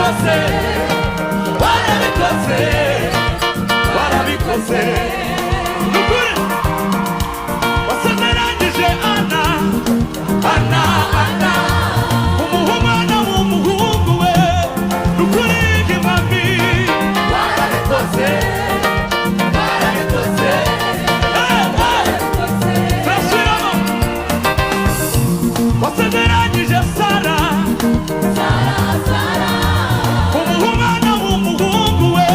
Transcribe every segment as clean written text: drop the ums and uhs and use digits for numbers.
warabikoze, warabikoze, warabikoze. Nukuri wasezeranyije Ana, Ana, Ana, umuhumana w'umuhungu we. Nukuri kimami warabikoze, warabikoze, warabikoze. Fasiramo wasezeranyije Sara, Sara, Sara, umuhumana w'umuhungu we.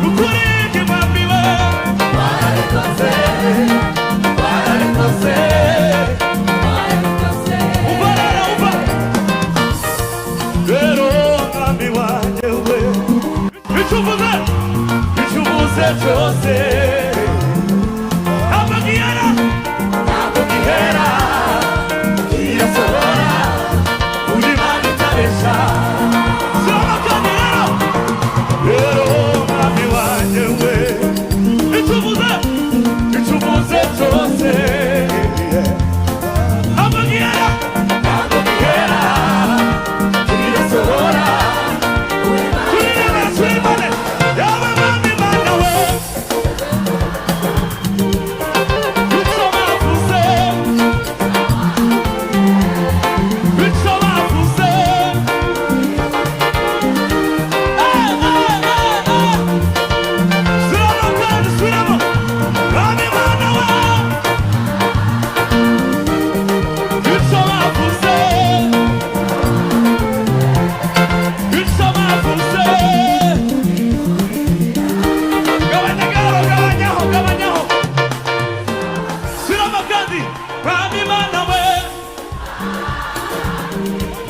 Nukuri kimami we warabikoze, warabikoze, warabikoze. Umva rero, umva rero mwami wanjye we, icyo uvuze, icyo uvuze cyose ntabwo gihera, ntabwo gihera, kirasohora, uri Imana itabesha. Soma kandi rero, rero mwami wanjye we, icyo uvuze, icyo uvuze cyose ntabwo gihera, ntabwo gihera, kirasohora, uri Imana, uri Imana, yawe mwami Mana we. Icyo bavuze, icyo bavuze, suramo kandi suramo, mwami Mana we. Icyo bavuze, icyo bavuze, gabanya gahoro, gabanyaho, gabanyaho, suramo kandi, mwami Mana we.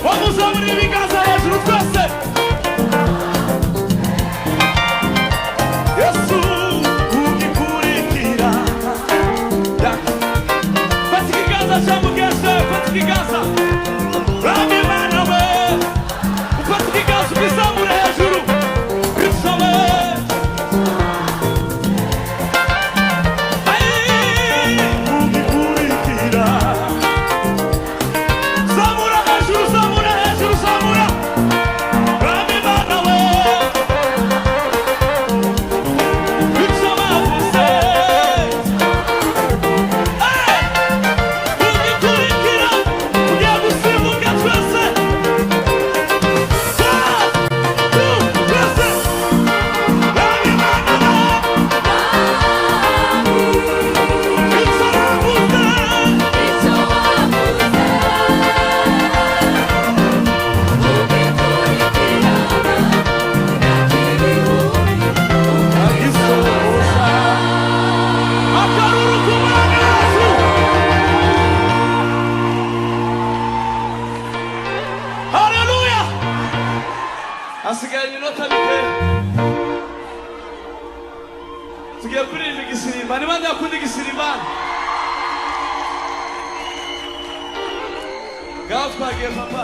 Wamuzamura ibiganza hejuru twese. Yesu ugikurikira, fata ikiganza cya mugenzi wawe, fata ikiganza, mwami Mana we. Ufata ikiganza ukizamura hejuru, bisome. Ugikurikira, zamura hejuru, zamura hejuru, zamura, mwami Mana we. Icyo bavuze, ugikurikira, ugiye gusimbuka twese. Twese, mwami Mana we. Icyo bavuze, agisoza akaruru k'Umwami Yesu. Haleluya. Hasigaye iminota mike tugiye kuririmba igisirimba. Ni bande bakunda igisirimba? Ngaho twagiye papa.